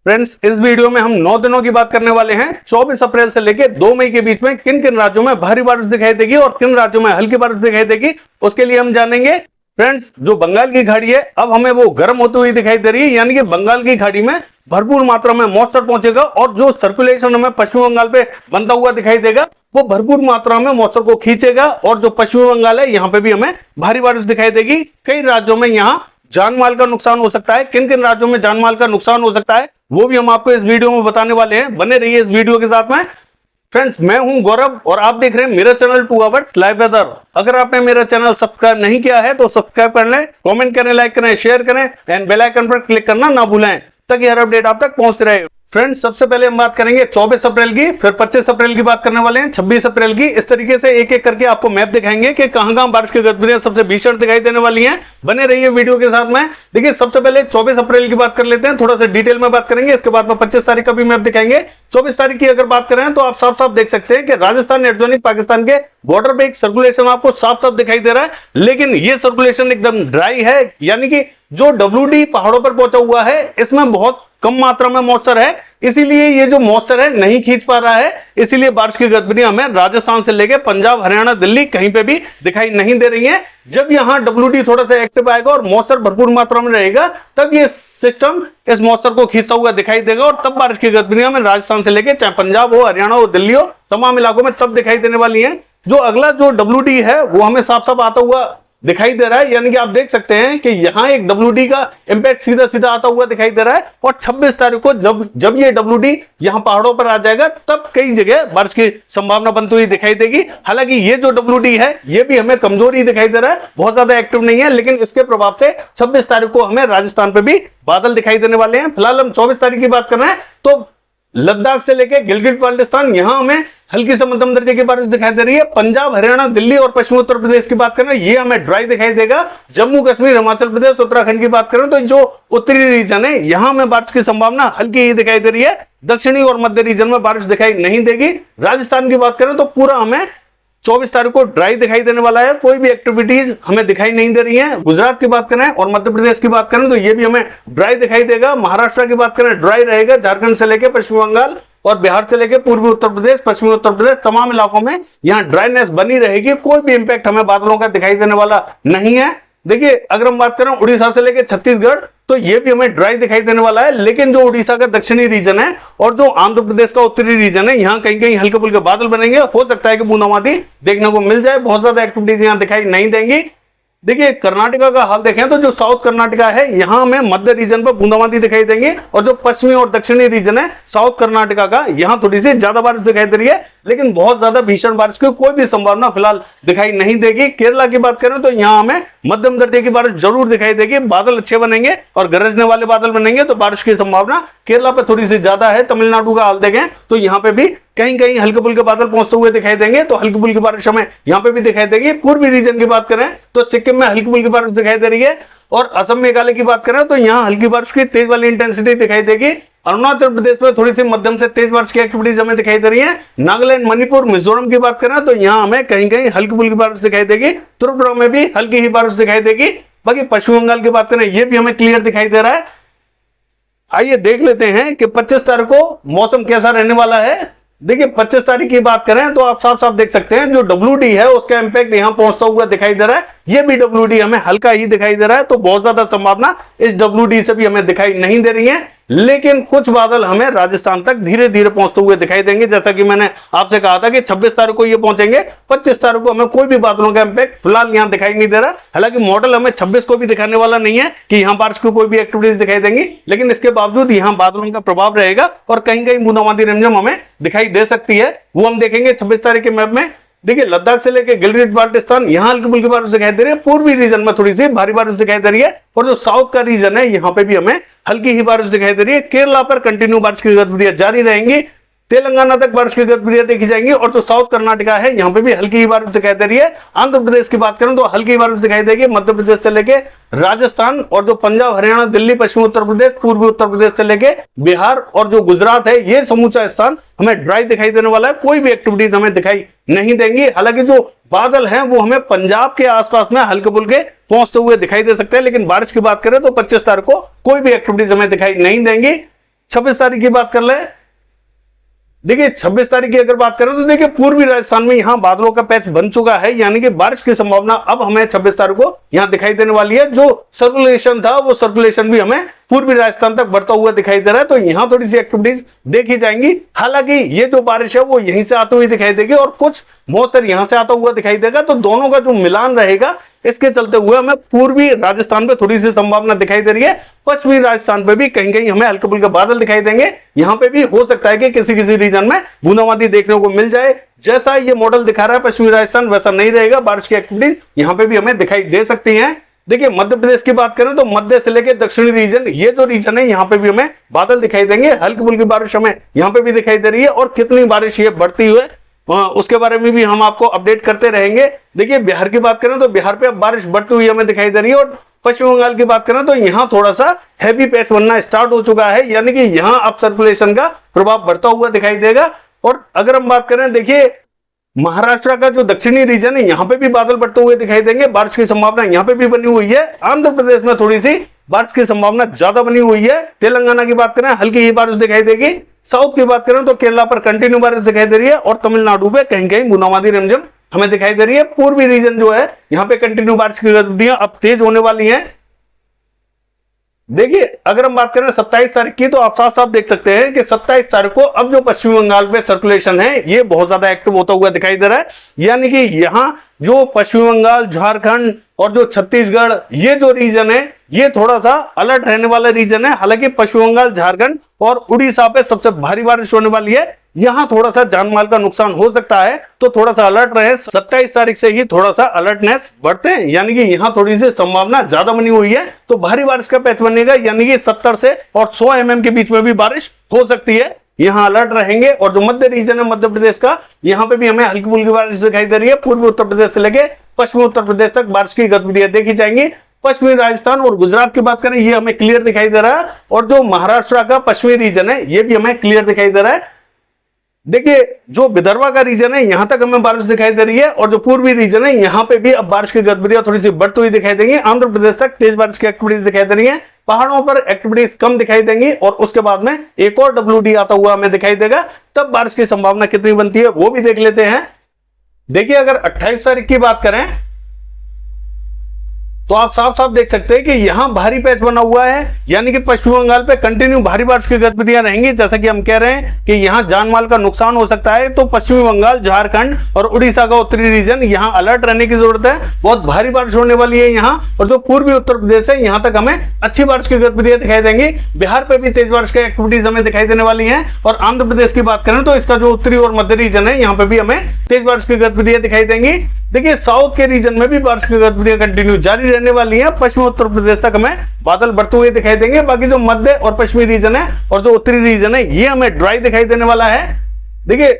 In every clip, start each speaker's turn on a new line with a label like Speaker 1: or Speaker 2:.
Speaker 1: Friends, इस video में हम 9 दिनों की बात करने वाले हैं। 24 अप्रैल से लेकर 2 मई के बीच में किन किन राज्यों में भारी बारिश दिखाई देगी और किन राज्यों में हल्की बारिश दिखाई देगी, उसके लिए हम जानेंगे। फ्रेंड्स, जो बंगाल की खाड़ी है अब हमें वो गर्म होती हुई दिखाई दे रही है, यानी कि बंगाल की खाड़ी में भरपूर मात्रा में मॉइस्चर पहुंचेगा और जो सर्कुलेशन हमें पश्चिम बंगाल पे बनता हुआ दिखाई देगा वो भरपूर मात्रा में मॉइस्चर को खींचेगा और जो पश्चिमी बंगाल है यहाँ पे भी हमें भारी बारिश दिखाई देगी। कई राज्यों में यहाँ जान माल का नुकसान हो सकता है। किन किन राज्यों में जान माल का नुकसान हो सकता है वो भी हम आपको इस वीडियो में बताने वाले हैं। बने रहिए इस वीडियो के साथ में। फ्रेंड्स, मैं हूं गौरव और आप देख रहे हैं मेरा चैनल 2 आवर्स लाइव वेदर। अगर आपने मेरा चैनल सब्सक्राइब नहीं किया है तो सब्सक्राइब कर लें, कमेंट करें, लाइक करें, शेयर करें एंड बेल आइकन पर क्लिक करना ना भूलें ताकि हर अपडेट आप तक पहुंच रहे। फ्रेंड्स, सबसे पहले हम बात करेंगे 24 अप्रैल की, फिर 25 अप्रैल की बात करने वाले हैं, 26 अप्रैल की। इस तरीके से एक एक करके आपको मैप दिखाएंगे कि कहां बारिश की गतिविधियां सबसे भीषण दिखाई देने वाली हैं। बने रहिए वीडियो के साथ में। देखिए, सबसे पहले 24 अप्रैल की बात कर लेते हैं, थोड़ा सा डिटेल में बात करेंगे, इसके बाद में 25 तारीख का भी मैप दिखाएंगे। 24 तारीख की अगर बात करें तो आप साफ साफ देख सकते हैं कि राजस्थान एडजॉइनिंग पाकिस्तान के बॉर्डर पे एक सर्कुलेशन आपको साफ साफ दिखाई दे रहा है, लेकिन ये सर्कुलेशन एकदम ड्राई है, यानी कि जो WD पहाड़ों पर पहुंचा हुआ है इसमें बहुत कम मात्रा में मॉइस्चर है, इसीलिए ये जो मॉइस्चर है नहीं खींच पा रहा है। इसीलिए बारिश की गतिविधियां हमें राजस्थान से लेकर पंजाब, हरियाणा, दिल्ली कहीं पे भी दिखाई नहीं दे रही है। जब यहां WD थोड़ा सा एक्टिव आएगा और मॉइस्चर भरपूर मात्रा में रहेगा तब ये सिस्टम इस मॉइस्चर को खींचता हुआ दिखाई देगा और तब बारिश की गतिविधियां हमें राजस्थान से लेकर चाहे पंजाब हो, हरियाणा हो, दिल्ली हो, तमाम इलाकों में तब दिखाई देने वाली है। जो अगला जो WD है वो हमें साफ साफ आता हुआ दिखाई दे रहा है, यानी कि आप देख सकते हैं कि यहां एक WD का इंपैक्ट सीधा सीधा आता हुआ दिखाई दे रहा है और 26 तारीख को जब ये WD यहां पहाड़ों पर आ जाएगा तब कई जगह बारिश की संभावना बनती हुई दिखाई देगी। हालांकि ये जो WD है ये भी हमें कमजोर ही दिखाई दे रहा है, बहुत ज्यादा एक्टिव नहीं है, लेकिन इसके प्रभाव से 26 तारीख को हमें राजस्थान पर भी बादल दिखाई देने वाले हैं। फिलहाल हम 24 तारीख की बात कर रहे हैं तो लद्दाख से लेकर गिलगित बाल्टिस्तान यहां हमें हल्की से मध्यम दर्जे की बारिश दिखाई दे रही है। पंजाब, हरियाणा, दिल्ली और पश्चिमी उत्तर प्रदेश की बात करें ये हमें ड्राई दिखाई देगा। जम्मू कश्मीर, हिमाचल प्रदेश, उत्तराखंड की बात करें तो जो उत्तरी रीजन है यहां हमें बारिश की संभावना हल्की ही दिखाई दे रही है। दक्षिणी और मध्य रीजन में बारिश दिखाई नहीं देगी। राजस्थान की बात करें तो पूरा हमें 24 तारीख को ड्राई दिखाई देने वाला है, कोई भी एक्टिविटीज हमें दिखाई नहीं दे रही है। गुजरात की बात करें और मध्य प्रदेश की बात करें तो ये भी हमें ड्राई दिखाई देगा। महाराष्ट्र की बात करें ड्राई रहेगा। झारखंड से लेकर पश्चिम बंगाल और बिहार से लेकर पूर्वी उत्तर प्रदेश, पश्चिमी उत्तर प्रदेश, तमाम इलाकों में यहां ड्राइनेस बनी रहेगी। कोई भी इंपैक्ट हमें बादलों का दिखाई देने वाला नहीं है। देखिए, अगर हम बात करें उड़ीसा से लेकर छत्तीसगढ़ तो ये भी हमें ड्राई दिखाई देने वाला है, लेकिन जो उड़ीसा का दक्षिणी रीजन है और जो आंध्र प्रदेश का उत्तरी रीजन है यहां कहीं कहीं हल्के फुल्के बादल बनेंगे। हो सकता है कि बूंदाबांदी देखने को मिल जाए, बहुत ज्यादा एक्टिविटीज यहां दिखाई नहीं देंगी। देखिए, कर्नाटका का हाल देखें तो जो साउथ कर्नाटका है यहां हमें मध्य रीजन पर बूंदाबांदी दिखाई देंगे और जो पश्चिमी और दक्षिणी रीजन है साउथ कर्नाटका का यहां थोड़ी सी ज्यादा बारिश दिखाई दे रही है, लेकिन बहुत ज्यादा भीषण बारिश की कोई भी संभावना फिलहाल दिखाई नहीं देगी। केरला की बात करें तो यहां हमें मध्यम दर्जे की बारिश जरूर दिखाई देगी। बादल अच्छे बनेंगे और गरजने वाले बादल बनेंगे तो बारिश की संभावना केरला पे थोड़ी सी ज्यादा है। तमिलनाडु का हाल देखें तो यहाँ पे भी कहीं कहीं हल्के फुल्के बादल पहुंचते हुए दिखाई देंगे, तो हल्की फुल्की बारिश हमें यहाँ पे भी दिखाई देगी। पूर्वी रीजन की बात करें तो सिक्किम में हल्की फुल्की बारिश दिखाई दे रही है और असम, मेघालय की बात करें तो यहाँ हल्की बारिश की तेज वाली इंटेंसिटी दिखाई देगी। अरुणाचल प्रदेश में थोड़ी सी मध्यम से तेज बारिश की एक्टिविटीज हमें दिखाई दे रही है। नागालैंड, मणिपुर, मिजोरम की बात करें तो यहाँ हमें कहीं कहीं हल्की फुल्की बारिश दिखाई देगी। त्रिपुरा में भी हल्की ही बारिश दिखाई देगी। बाकी पश्चिम बंगाल की बात करें ये भी हमें क्लियर दिखाई दे रहा है। आइए देख लेते हैं कि 25 तारीख को मौसम कैसा रहने वाला है। देखिए, 25 तारीख की बात करें तो आप साफ साफ देख सकते हैं जो WD है उसका इंपैक्ट यहां पहुंचता हुआ दिखाई दे रहा है। ये भी WD हमें हल्का ही दिखाई दे रहा है, तो बहुत ज्यादा संभावना इस WD से भी हमें दिखाई नहीं दे रही है, लेकिन कुछ बादल हमें राजस्थान तक धीरे धीरे पहुंचते हुए दिखाई देंगे। जैसा कि मैंने आपसे कहा था कि 26 तारीख को ये पहुंचेंगे, 25 तारीख को हमें कोई भी बादलों का इंपैक्ट फिलहाल यहां दिखाई नहीं दे रहा। हालांकि मॉडल हमें 26 को भी दिखाने वाला नहीं है कि यहां बारिश की कोई भी एक्टिविटीज दिखाई देंगी, लेकिन इसके बावजूद यहां बादलों का प्रभाव रहेगा और कहीं कहीं बूंदाबांदी रिमझिम हमें दिखाई दे सकती है, वो हम देखेंगे 26 तारीख के मैप में। देखिए, लद्दाख से लेकर गिलगित बाल्टिस्तान यहां हल्की फुल्की बारिश दिखाई दे रही है। पूर्वी रीजन में थोड़ी सी भारी बारिश दिखाई दे रही है और जो साउथ का रीजन है यहां पे भी हमें हल्की ही बारिश दिखाई दे रही है। केरला पर कंटिन्यू बारिश की गतिविधियां जारी रहेंगी। तेलंगाना तक बारिश की गतिविधियां देखी जाएंगी और जो साउथ कर्नाटका है यहां पे भी हल्की ही बारिश दिखाई दे रही है। आंध्र प्रदेश की बात करें तो हल्की बारिश दिखाई देगी। मध्य प्रदेश से लेके राजस्थान और जो पंजाब, हरियाणा, दिल्ली, पश्चिमी उत्तर प्रदेश, पूर्वी उत्तर प्रदेश से लेके बिहार और जो गुजरात है ये समूचा स्थान हमें ड्राई दिखाई देने वाला है। कोई भी एक्टिविटीज हमें दिखाई नहीं देंगी। हालांकि जो बादल हैं वो हमें पंजाब के आसपास में हल्के फुल्के पहुंचते हुए दिखाई दे सकते हैं, लेकिन बारिश की बात करें तो 25 तारीख को कोई भी एक्टिविटीज हमें दिखाई नहीं देंगी। 26 तारीख की बात कर ले, देखिए 26 तारीख की अगर बात करें तो देखिए पूर्वी राजस्थान में यहां बादलों का पैच बन चुका है, यानी कि बारिश की संभावना अब हमें 26 तारीख को यहां दिखाई देने वाली है। जो सर्कुलेशन था वो सर्कुलेशन भी हमें पूर्वी राजस्थान तक बढ़ता हुआ दिखाई दे रहा है, तो यहां थोड़ी सी एक्टिविटीज देखी जाएंगी। हालांकि ये जो बारिश है वो यहीं से आती हुई दिखाई देगी और कुछ मौसम यहां से आता हुआ दिखाई देगा, तो दोनों का जो मिलान रहेगा इसके चलते हुए हमें पूर्वी राजस्थान पे थोड़ी सी संभावना दिखाई दे रही है। पश्चिमी राजस्थान पे भी कहीं कहीं हमें हल्के फुल्के बादल दिखाई देंगे, यहां पे भी हो सकता है कि किसी किसी रीजन में बूंदाबांदी देखने को मिल जाए। जैसा ये मॉडल दिखा रहा है पश्चिमी राजस्थान वैसा नहीं रहेगा, बारिश की एक्टिविटीज यहां पे भी हमें दिखाई दे सकती है। देखिए मध्य प्रदेश की बात करें तो मध्य से लेकर दक्षिणी रीजन, ये जो रीजन है यहाँ पे भी हमें बादल दिखाई देंगे, हल्की फुल्की बारिश हमें यहाँ पे भी दिखाई दे रही है। और कितनी बारिश ये बढ़ती हुई उसके बारे में भी हम आपको अपडेट करते रहेंगे। देखिए बिहार की बात करें तो बिहार पे अब बारिश बढ़ती हुई हमें दिखाई दे रही है, और पश्चिम बंगाल की बात करें तो यहाँ थोड़ा सा हैवी पैच बनना स्टार्ट हो चुका है, यानी कि यहाँ अब सर्कुलेशन का प्रभाव बढ़ता हुआ दिखाई देगा। और अगर हम बात करें देखिए महाराष्ट्र का जो दक्षिणी रीजन है यहाँ पे भी बादल बढ़ते हुए दिखाई देंगे, बारिश की संभावना यहाँ पे भी बनी हुई है। आंध्र प्रदेश में थोड़ी सी बारिश की संभावना ज्यादा बनी हुई है। तेलंगाना की बात करें हल्की ही बारिश दिखाई देगी। साउथ की बात करें तो केरला पर कंटिन्यू बारिश दिखाई दे रही है, और तमिलनाडु पे कहीं कहीं बूंदाबांदी रिमझिम हमें दिखाई दे रही है। पूर्वी रीजन जो है यहाँ पे कंटिन्यू बारिश की गतिविधियां अब तेज होने वाली हैं। देखिए अगर हम बात करें 27 तारीख की तो आप साफ साफ देख सकते हैं कि 27 तारीख को अब जो पश्चिमी बंगाल पे सर्कुलेशन है ये बहुत ज्यादा एक्टिव होता हुआ दिखाई दे रहा है, यानी कि यहां जो पश्चिमी बंगाल, झारखंड और जो छत्तीसगढ़ ये जो रीजन है ये थोड़ा सा अलर्ट रहने वाला रीजन है। हालांकि पश्चिम बंगाल, झारखंड और उड़ीसा पे सबसे भारी बारिश होने वाली है, यहां थोड़ा सा जान माल का नुकसान हो सकता है, तो थोड़ा सा अलर्ट रहे। 27 तारीख से ही थोड़ा सा अलर्टनेस बढ़ते हैं, यानी कि यहां थोड़ी सी संभावना ज्यादा बनी हुई है, तो भारी बारिश का पैच बनेगा, यानी कि 70 से और 100 mm के बीच में भी बारिश हो सकती है। यहां अलर्ट रहेंगे। और जो मध्य रीजन है मध्य प्रदेश का, यहां पे भी हमें हल्की फुल्की बारिश दिखाई दे रही है। पूर्वी उत्तर प्रदेश से लेके पश्चिमी उत्तर प्रदेश तक बारिश की गतिविधियां देखी जाएंगी। पश्चिमी राजस्थान और गुजरात की बात करें ये हमें क्लियर दिखाई दे रहा है, और जो महाराष्ट्र का पश्चिमी रीजन है ये भी हमें क्लियर दिखाई दे रहा है। देखिए जो विदर्भा का रीजन है यहां तक हमें बारिश दिखाई दे रही है, और जो पूर्वी रीजन है यहां पे भी अब बारिश की गतिविधियां थोड़ी सी बढ़ती हुई दिखाई देंगी। आंध्र प्रदेश तक तेज बारिश की एक्टिविटीज दिखाई दे रही है, पहाड़ों पर एक्टिविटीज कम दिखाई देंगी, और उसके बाद में एक और WD आता हुआ हमें दिखाई देगा। तब बारिश की संभावना कितनी बनती है वो भी देख लेते हैं। देखिए अगर 28 तारीख की बात करें तो आप साफ साफ देख सकते हैं कि यहां भारी पैच बना हुआ है, यानी कि पश्चिम बंगाल पे कंटिन्यू भारी बारिश की गतिविधियां रहेंगी। जैसा कि हम कह रहे हैं कि यहां जान माल का नुकसान हो सकता है, तो पश्चिमी बंगाल, झारखंड और उड़ीसा का उत्तरी रीजन यहां अलर्ट रहने की जरूरत है। बहुत भारी बारिश होने वाली है यहां, और जो पूर्वी उत्तर प्रदेश है यहां तक हमें अच्छी बारिश की गतिविधियां दिखाई देंगी। बिहार पे भी तेज बारिश की एक्टिविटीज हमें दिखाई देने वाली है। और आंध्र प्रदेश की बात करें तो इसका जो उत्तरी और मध्य रीजन है यहाँ पे भी हमें तेज बारिश की गतिविधियां दिखाई देंगी। देखिए साउथ के रीजन में भी बारिश की गतिविधियां कंटिन्यू जारी रहने वाली है। पश्चिमी उत्तर प्रदेश तक हमें बादल बढ़ते हुए दिखाई देंगे। बाकी जो मध्य और पश्चिमी रीजन है और जो उत्तरी रीजन है ये हमें ड्राई दिखाई देने वाला है। देखिए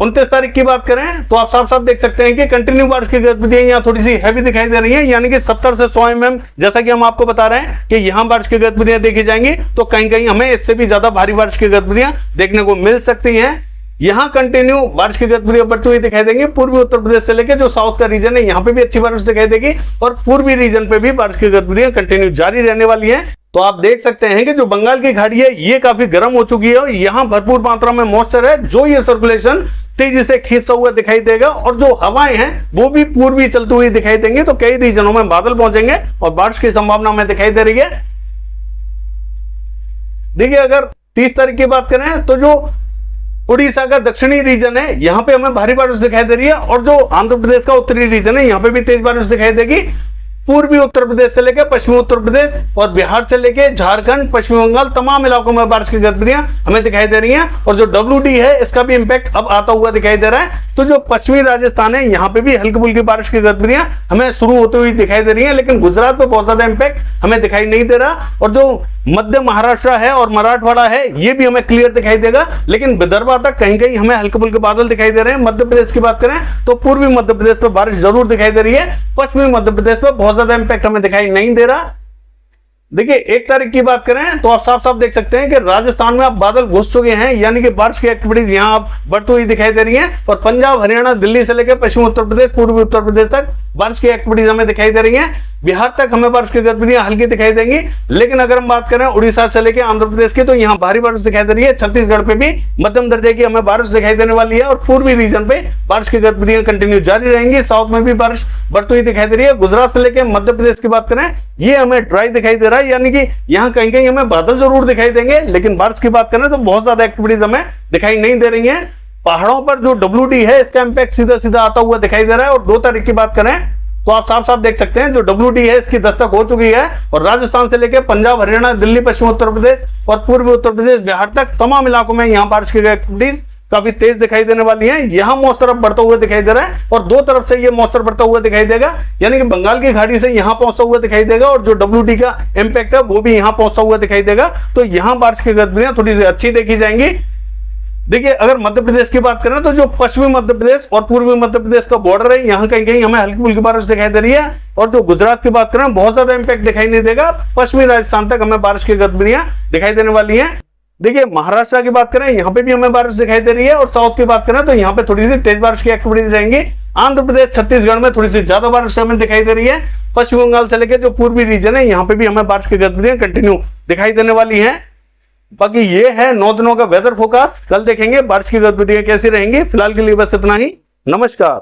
Speaker 1: 29 तारीख की बात करें तो आप साफ साफ देख सकते हैं कि कंटिन्यू बारिश की गतिविधियां यहाँ थोड़ी सी हैवी दिखाई दे रही है, यानी कि 70 से 100 mm, जैसा कि हम आपको बता रहे हैं कि यहां बारिश की गतिविधियां देखी जाएंगी, तो कहीं कहीं हमें इससे भी ज्यादा भारी बारिश की गतिविधियां देखने को मिल सकती हैं। यहां कंटिन्यू बारिश की गतिविधियां बढ़ती हुई दिखाई देंगी। पूर्वी उत्तर प्रदेश से लेकर जो साउथ का रीजन है यहां पे भी अच्छी बारिश दिखाई देगी, और पूर्वी रीजन पे भी बारिश की गतिविधियां कंटिन्यू जारी रहने वाली हैं। तो आप देख सकते हैं कि जो बंगाल की खाड़ी है ये काफी गर्म हो चुकी है, और यहां भरपूर मात्रा में मॉइस्चर है, जो ये सर्कुलेशन तेजी से खींचता हुआ दिखाई देगा, और जो हवाएं हैं वो भी पूर्वी चलती हुई दिखाई देंगी, तो कई रीजनों में बादल पहुंचेंगे और बारिश की संभावना हमें दिखाई दे रही है। देखिए अगर 30 तारीख की बात करें तो जो उड़ीसा का दक्षिणी रीजन है यहां पे हमें भारी बारिश दिखाई दे रही है, और जो आंध्र प्रदेश का उत्तरी रीजन है यहां पे भी तेज बारिश दिखाई देगी। पूर्वी उत्तर प्रदेश से लेकर पश्चिमी उत्तर प्रदेश और बिहार से लेकर झारखंड, पश्चिम बंगाल, तमाम इलाकों में बारिश की गतिविधियां हमें दिखाई दे रही हैं, और जो WD है इसका भी इंपैक्ट अब आता हुआ दिखाई दे रहा है। तो जो पश्चिमी राजस्थान है यहाँ पे भी हल्की फुल्की बारिश की गतिविधियां हमें शुरू होती हुई दिखाई दे रही है, लेकिन गुजरात में बहुत ज्यादा इंपैक्ट हमें दिखाई नहीं दे रहा। और जो मध्य महाराष्ट्र है और मराठवाड़ा है ये भी हमें क्लियर दिखाई देगा, लेकिन विदर्भा तक कहीं कहीं हमें हल्के फुल्के बादल दिखाई दे रहे हैं। मध्य प्रदेश की बात करें तो पूर्वी मध्य प्रदेश पर बारिश जरूर दिखाई दे रही है, पश्चिमी मध्य प्रदेश पर बहुत ज्यादा इंपैक्ट हमें दिखाई नहीं दे रहा। देखिए 1 तारीख की बात करें तो आप साफ साफ देख सकते हैं कि राजस्थान में अब बादल घुस चुके हैं, यानी कि बारिश की एक्टिविटीज यहाँ अब बढ़ती हुई दिखाई दे रही है। और पंजाब, हरियाणा, दिल्ली से लेकर पश्चिमी उत्तर प्रदेश, पूर्वी उत्तर प्रदेश तक बारिश की एक्टिविटीज हमें दिखाई दे रही है। बिहार तक हमें बारिश की गतिविधियां हल्की दिखाई देंगी। लेकिन अगर हम बात करें उड़ीसा से लेकर आंध्र प्रदेश की, तो यहाँ भारी बारिश दिखाई दे रही है। छत्तीसगढ़ पे भी मध्यम दर्जे की हमें बारिश दिखाई देने वाली है और पूर्वी रीजन पे बारिश की गतिविधियां कंटिन्यू जारी रहेंगी। साउथ में भी बारिश बढ़ती हुई दिखाई दे रही है। गुजरात से लेकर मध्य प्रदेश की बात करें, ये हमें ड्राई दिखाई दे रहा है, यानी कि यहाँ कहीं कहीं हमें बादल जरूर दिखाई देंगे, लेकिन बारिश की बात करें तो बहुत ज्यादा एक्टिविटीज हमें दिखाई नहीं दे रही है। पहाड़ों पर जो WD है इसका इंपैक्ट सीधा सीधा आता हुआ दिखाई दे रहा है। और 2 तारीख की बात करें तो आप साफ साफ देख सकते हैं जो WD है इसकी दस्तक हो चुकी है और राजस्थान से लेकर पंजाब, हरियाणा, दिल्ली, पश्चिमी उत्तर प्रदेश और पूर्वी उत्तर प्रदेश, बिहार तक तमाम इलाकों में यहाँ बारिश की एक्टिविटीज काफी तेज दिखाई देने वाली है। यहाँ मॉइस्चर अब बढ़ता हुआ दिखाई दे रहा है और 2 तरफ से ये मॉइस्चर बढ़ता हुआ दिखाई देगा, यानी कि बंगाल की खाड़ी से यहाँ पहुंचता हुआ दिखाई देगा और जो WD का इंपैक्ट है वो भी यहाँ पहुंचता हुआ दिखाई देगा। तो यहाँ बारिश की गतिविधियां थोड़ी सी अच्छी देखी जाएंगी। देखिए अगर मध्य प्रदेश की बात करें तो जो पश्चिमी मध्य प्रदेश और पूर्वी मध्य प्रदेश का बॉर्डर है, यहाँ कहीं कहीं हमें हल्की फुल्की बारिश दिखाई दे रही है। और जो गुजरात की बात करें बहुत ज्यादा इंपैक्ट दिखाई नहीं देगा। पश्चिमी राजस्थान तक हमें बारिश की गतिविधियां दिखाई देने वाली है। देखिए महाराष्ट्र की बात करें, यहाँ पे भी हमें बारिश दिखाई दे रही है और साउथ की बात करें तो यहाँ पे थोड़ी सी तेज बारिश की एक्टिविटीज रहेंगी। आंध्र प्रदेश, छत्तीसगढ़ में थोड़ी सी ज्यादा बारिश हमें दिखाई दे रही है। पश्चिम बंगाल से लेकर जो पूर्वी रीजन है यहाँ पे भी हमें बारिश की गतिविधियां कंटिन्यू दिखाई देने वाली है। बाकी ये है 9 दिनों का वेदर फोरकास्ट। कल देखेंगे बारिश की गतिविधियां कैसी रहेंगी। फिलहाल के लिए बस इतना ही। नमस्कार।